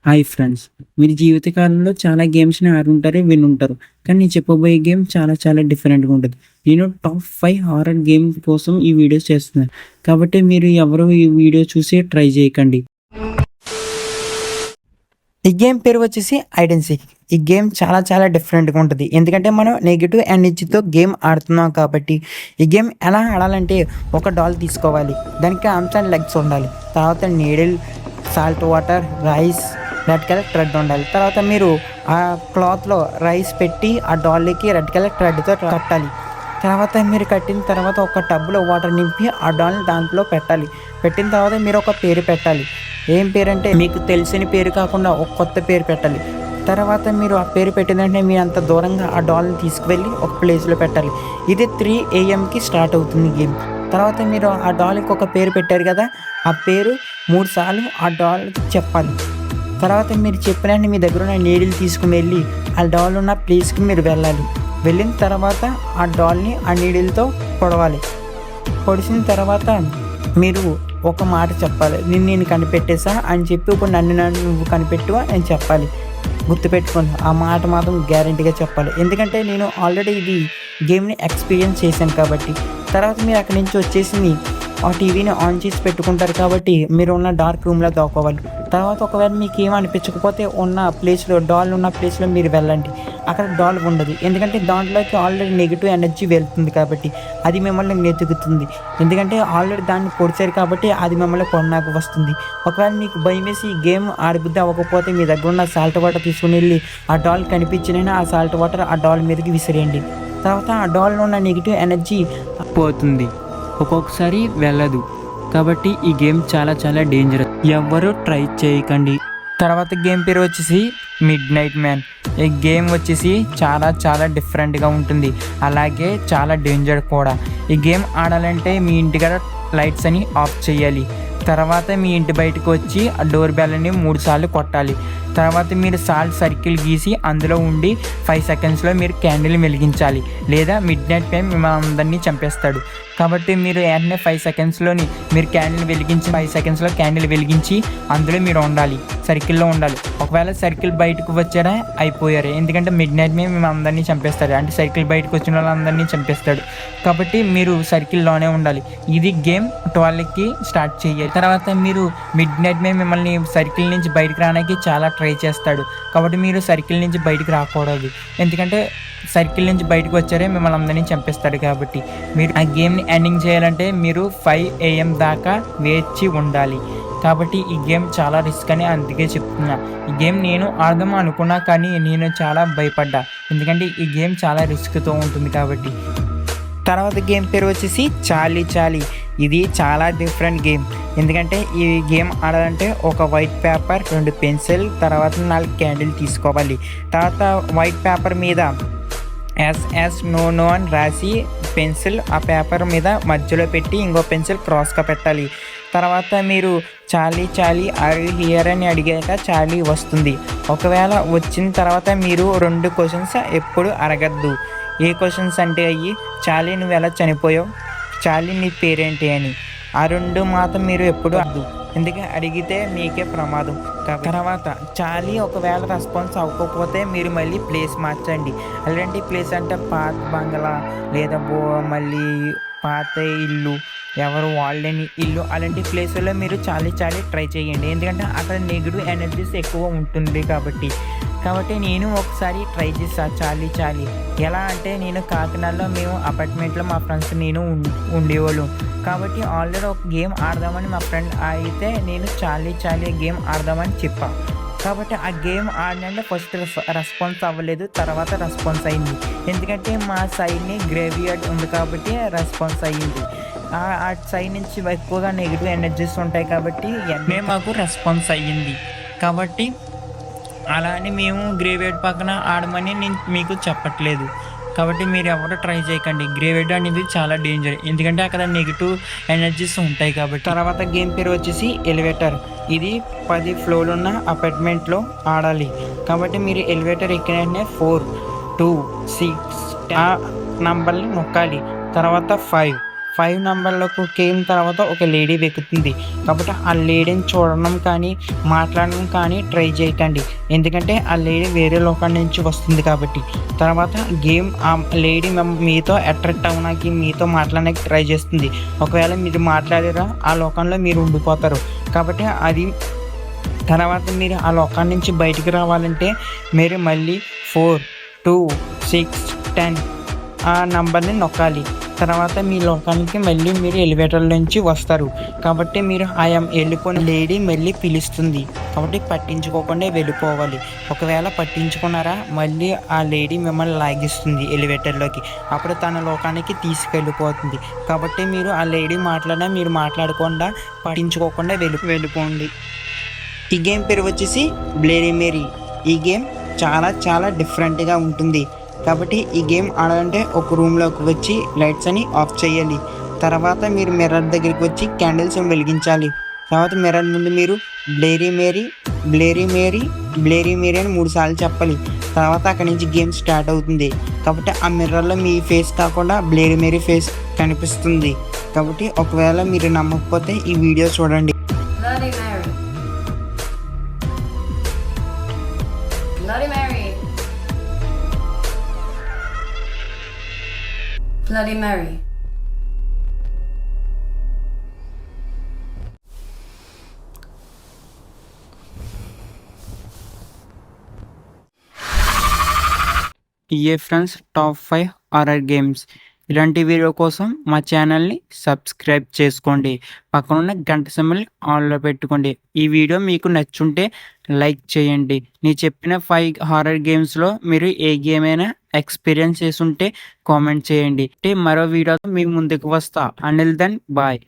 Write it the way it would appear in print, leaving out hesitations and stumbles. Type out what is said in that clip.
Hi friends. మీరు జీవితకాలంలో చాలా గేమ్స్‌ని ఆడుంటారు, వినుంటారు. కానీ నేను చెప్పబోయే గేమ్ చాలా చాలా డిఫరెంట్‌గా ఉంటది. నేను టాప్ 5 హారర్ గేమ్ కోసం ఈ వీడియోస్ చేస్తున్నాను. కాబట్టి మీరు ఎవరు ఈ వీడియో చూసి ట్రై చేయకండి. ఈ గేమ్ పేరు వచ్చేసి హైడ్ అండ్ సీక్. ఈ గేమ్ చాలా చాలా డిఫరెంట్‌గా ఉంటది. ఎందుకంటే మనం నెగెటివ్ ఎనర్జీతో గేమ్ ఆడుతున్నాం కాబట్టి, ఈ గేమ్ ఎలా ఆడాలంటే ఒక డాల్ తీసుకోవాలి. దానికి ఆర్మ్స్ అండ్ లెగ్స్ ఉండాలి. తర్వాత needle, salt water, rice, red colour thread ఉండాలి. తర్వాత మీరు ఆ క్లాత్‌లో రైస్ పెట్టి ఆ డాల్‌కి రెడ్ కలర్ థ్రెడ్‌తో కట్టాలి. తర్వాత మీరు కట్టిన తర్వాత ఒక టబ్‌లో వాటర్ నింపి ఆ డాల్‌ని దాంట్లో పెట్టాలి. పెట్టిన తర్వాత మీరు ఒక పేరు పెట్టాలి. ఏం పేరంటే మీకు తెలిసిన పేరు కాకుండా ఒక కొత్త పేరు పెట్టాలి. తర్వాత మీరు ఆ పేరు పెట్టిన వెంటనే మీరు అంత దూరంగా ఆ డాల్‌ని తీసుకువెళ్ళి ఒక ప్లేస్‌లో పెట్టాలి. ఇది 3 AM స్టార్ట్ అవుతుంది గేమ్. తర్వాత మీరు ఆ డాల్‌కి ఒక పేరు పెట్టారు కదా! ఆ పేరు 3 సార్లు ఆ డాల్‌కి చెప్పాలి. తర్వాత మీరు చెప్పిన వెంటనే మీ దగ్గరున్న నీడిల్ తీసుకొని వెళ్ళి ఆ డాల్ ఉన్న ప్లేస్‌కి మీరు వెళ్ళాలి. వెళ్ళిన తర్వాత ఆ డాల్‌ని ఆ నీడిల్‌తో పొడవాలి. పొడిచిన తర్వాత మీరు ఒక మాట చెప్పాలి. నేను కనిపెట్టేసా అని చెప్పి ఇప్పుడు నన్ను నువ్వు కనిపెట్టు అని చెప్పాలి. గుర్తుపెట్టుకోండి. ఆ మాట మాత్రం గ్యారంటీగా చెప్పాలి. ఎందుకంటే నేను ఆల్రెడీ ఇది గేమ్‌ని ఎక్స్‌పీరియన్స్ చేశాను కాబట్టి. తర్వాత మీరు అక్కడి నుంచి వచ్చేసి ఆ టీవీని ఆన్ చేసి పెట్టుకుంటారు కాబట్టి మీరు ఉన్న డార్క్ రూమ్‌లో దాక్కోవాలి. తర్వాత ఒకవేళ మీకేం అనిపించకపోతే ఉన్న ప్లేస్‌లో డాల్ ఉన్న ప్లేస్‌లో మీరు వెళ్ళండి. అక్కడ డాల్ ఉండదు. ఎందుకంటే దాంట్లోకి ఆల్రెడీ నెగెటివ్ ఎనర్జీ వెళ్తుంది కాబట్టి అది మిమ్మల్ని వెతుకుతుంది. ఎందుకంటే ఆల్రెడీ దాన్ని పొడిచారు కాబట్టి అది మిమ్మల్ని కొనడానికి వస్తుంది. ఒకవేళ మీకు భయమేసి ఈ గేమ్ ఆడబుద్ధి అవ్వకపోతే మీ దగ్గర ఉన్న సాల్ట్ వాటర్ తీసుకొని వెళ్ళి ఆ డాల్ కనిపించినైనా ఆ సాల్ట్ వాటర్ ఆ డాల్ మీదకి విసిరేయండి. తర్వాత ఆ డాల్‌లో ఉన్న నెగెటివ్ ఎనర్జీ పోతుంది. ఒక్కొక్కసారి వెళ్ళదు. కాబట్టి ఈ గేమ్ చాలా చాలా డేంజరస్. ఎవ్వరూ ట్రై చేయకండి. తర్వాత గేమ్ పేరు వచ్చేసి మిడ్ నైట్ మ్యాన్. ఈ గేమ్ వచ్చేసి చాలా చాలా డిఫరెంట్‌గా ఉంటుంది. అలాగే చాలా డేంజర్ కూడా. ఈ గేమ్ ఆడాలంటే మీ ఇంటికాడ లైట్స్ అని ఆఫ్ చేయాలి. తర్వాత మీ ఇంటి బయటకు వచ్చి ఆ డోర్ బెల్‌ని 3 సార్లు కొట్టాలి. తర్వాత మీరు సాల్ట్ సర్కిల్ గీసి అందులో ఉండి 5 సెకండ్స్‌లో మీరు క్యాండిల్ వెలిగించాలి. లేదా మిడ్ నైట్ మ్యాన్ మిమ్మల్ని అందరినీ చంపేస్తాడు. కాబట్టి మీరు వెంటనే 5 సెకండ్స్‌లోని మీరు క్యాండిల్ వెలిగించి 5 సెకండ్స్‌లో క్యాండిల్ వెలిగించి అందులో మీరు ఉండాలి. సర్కిల్‌లో ఉండాలి. ఒకవేళ సర్కిల్ బయటకు వచ్చారా అయిపోయారు. ఎందుకంటే మిడ్ నైట్ మ్యాన్ మిమ్మల్ని అందరినీ చంపేస్తాడు. అంటే సర్కిల్ బయటకు వచ్చిన వాళ్ళందరినీ చంపేస్తాడు. కాబట్టి మీరు సర్కిల్‌లోనే ఉండాలి. ఇది గేమ్ 12కి స్టార్ట్ చేయాలి. తర్వాత మీరు మిడ్ నైట్ మ్యాన్ మిమ్మల్ని సర్కిల్ నుంచి బయటకు రావడానికి చాలా ట్రై చేస్తాడు. కాబట్టి మీరు సర్కిల్ నుంచి బయటకు రాకూడదు. ఎందుకంటే సర్కిల్ నుంచి బయటకు వచ్చారే మిమ్మల్ని అందరినీ చంపేస్తాడు. కాబట్టి మీరు ఆ గేమ్‌ని ఎండింగ్ చేయాలంటే మీరు 5 AM దాకా వేచి ఉండాలి. కాబట్టి ఈ గేమ్ చాలా రిస్క్ అని అందుకే చెప్తున్నా. ఈ గేమ్ నేను ఆడదాం అనుకున్నా కానీ నేను చాలా భయపడ్డా. ఎందుకంటే ఈ గేమ్ చాలా రిస్క్‌తో ఉంటుంది కాబట్టి. తర్వాత గేమ్ పేరు వచ్చేసి చాలీ చాలీ. ఇది చాలా డిఫరెంట్ గేమ్. ఎందుకంటే ఈ గేమ్ ఆడాలంటే ఒక వైట్ పేపర్, 2 పెన్సిల్, తర్వాత 4 క్యాండిల్ తీసుకోవాలి. తర్వాత వైట్ పేపర్ మీద ఎస్ నో అని రాసి పెన్సిల్ ఆ పేపర్ మీద మధ్యలో పెట్టి ఇంకో పెన్సిల్ క్రాస్‌గా పెట్టాలి. తర్వాత మీరు చాలీ చాలీ ఆర్ యూ హియర్ అని అడిగాక చాలీ వస్తుంది. ఒకవేళ వచ్చిన తర్వాత మీరు 2 క్వెషన్స్ ఎప్పుడు అడగద్దు. ఏ క్వెషన్స్ అంటే చాలీ నువ్వెలా చనిపోయావు? చాలీ నీ పేరేంటి అని. ఆ 2 మాత్రం మీరు ఎప్పుడు అడగద్దు. ఎందుకంటే అడిగితే మీకే ప్రమాదం. తర్వాత చాలీ ఒకవేళ రెస్పాన్స్ అవ్వకపోతే మీరు మళ్ళీ ప్లేస్ మార్చండి. అలాంటి ప్లేస్ అంటే పాత బంగ్లా లేదా మళ్ళీ పాత ఇల్లు, ఎవరు వాడలేని ఇల్లు, అలాంటి ప్లేసుల్లో మీరు చాలీ చాలీ ట్రై చేయండి. ఎందుకంటే అక్కడ నెగెటివ్ ఎనర్జీస్ ఎక్కువ ఉంటుంది కాబట్టి. నేను ఒకసారి ట్రై చేశా చాలీ చాలీ. ఎలా అంటే నేను కాకినాడలో మేము అపార్ట్మెంట్లో మా ఫ్రెండ్స్ నేను ఉండేవాళ్ళం. కాబట్టి ఆల్రెడీ ఒక గేమ్ ఆడదామని మా ఫ్రెండ్ అయితే నేను చాలీ చాలీ గేమ్ ఆడదామని చెప్పా. కాబట్టి ఆ గేమ్ ఆడినంటే ఫస్ట్ రెస్పాన్స్ అవ్వలేదు. తర్వాత రెస్పాన్స్ అయింది. ఎందుకంటే మా సైడ్‌ని గ్రేవ్‌యార్డ్ ఉంది కాబట్టి రెస్పాన్స్ అయ్యింది. ఆ సైడ్ నుంచి ఎక్కువగా నెగెటివ్ ఎనర్జీస్ ఉంటాయి కాబట్టి వెంటనే మాకు రెస్పాన్స్ అయ్యింది. కాబట్టి అలా అని మేము గ్రేవ్‌యార్డ్ పక్కన ఆడమని నేను మీకు చెప్పట్లేదు. కాబట్టి మీరు ఎవరు ట్రై చేయకండి. గ్రేవ్‌యార్డ్ అనేది చాలా డేంజర్. ఎందుకంటే అక్కడ నెగెటివ్ ఎనర్జీస్ ఉంటాయి కాబట్టి. తర్వాత గేమ్ పేరు వచ్చేసి ఎలివేటర్. ఇది 10 ఫ్లోర్లు ఉన్న అపార్ట్మెంట్లో ఆడాలి. కాబట్టి మీరు ఎలివేటర్ ఎక్కిన వెంటనే 4, 2, 6 ఆ నంబర్‌ని నొక్కాలి. తర్వాత 5, 5 నంబర్‌లకు గేమ్ తర్వాత ఒక లేడీ వెక్కుతుంది. కాబట్టి ఆ లేడీని చూడడం కానీ, మాట్లాడడం కానీ ట్రై చేయకండి. ఎందుకంటే ఆ లేడీ వేరే లోకం నుంచి వస్తుంది కాబట్టి. తర్వాత గేమ్ ఆ లేడీ మీతో అట్రాక్ట్ అవ్వడానికి, మీతో మాట్లాడడానికి ట్రై చేస్తుంది. ఒకవేళ మీరు మాట్లాడారా ఆ లోకంలో మీరు ఉండిపోతారు. కాబట్టి అది తర్వాత మీరు ఆ లోకాన్ని నుంచి బయటికి రావాలంటే మీరు మళ్ళీ 4, 2, 6, 10 ఆ నంబర్‌ని నొక్కాలి. తర్వాత మీ లోకానికి మళ్ళీ మీరు ఎలివేటర్ నుంచి వస్తారు. కాబట్టి మీరు వెళ్ళిపోయిన లేడీ మళ్ళీ పిలుస్తుంది. కాబట్టి పట్టించుకోకుండా వెళ్ళిపోవాలి. ఒకవేళ పట్టించుకున్నారా మళ్ళీ ఆ లేడీ మిమ్మల్ని లాగిస్తుంది ఎలివేటర్‌లోకి. అప్పుడు తన లోకానికి తీసుకెళ్ళిపోతుంది. కాబట్టి మీరు ఆ లేడీ మాట్లాడినా మీరు మాట్లాడకుండా పట్టించుకోకుండా వెళ్ళిపోండి. ఈ గేమ్ పేరు వచ్చేసి బ్లేడీ మేరీ. ఈ గేమ్ చాలా డిఫరెంట్‌గా ఉంటుంది. కాబట్టి ఈ గేమ్ ఆడాలంటే ఒక రూమ్‌లోకి వచ్చి లైట్స్ అని ఆఫ్ చేయాలి. తర్వాత మీరు మిర్రర్ దగ్గరికి వచ్చి క్యాండిల్స్ వెలిగించాలి. తర్వాత మిర్రర్ ముందు మీరు బ్లేరీ మేరీ, బ్లేరీ మేరీ, బ్లేరీ మేరీ అని 3 సార్లు చెప్పాలి. తర్వాత అక్కడి నుంచి గేమ్ స్టార్ట్ అవుతుంది. కాబట్టి ఆ మిర్రర్‌లో మీ ఫేస్ కాకుండా బ్లేరీ మేరీ ఫేస్ కనిపిస్తుంది. కాబట్టి ఒకవేళ మీరు నమ్మకపోతే ఈ వీడియో చూడండి. Bloody Mary. Bloody Mary. Bloody Mary. ఇయే ఫ్రెండ్స్ టాప్ 5 హారర్ గేమ్స్. ఇలాంటి వీడియో కోసం మా ఛానల్ని సబ్స్క్రైబ్ చేసుకోండి. పక్కనున్న గంట సింబల్ని ఆన్లో పెట్టుకోండి. ఈ వీడియో మీకు నచ్చుంటే లైక్ చేయండి. నేను చెప్పిన 5 హారర్ గేమ్స్లో మీరు ఏ గేమ్ అయినా ఎక్స్పీరియన్స్ చేసుంటే కామెంట్ చేయండి. మరో వీడియోతో మీ ముందుకు వస్తా. Until then bye.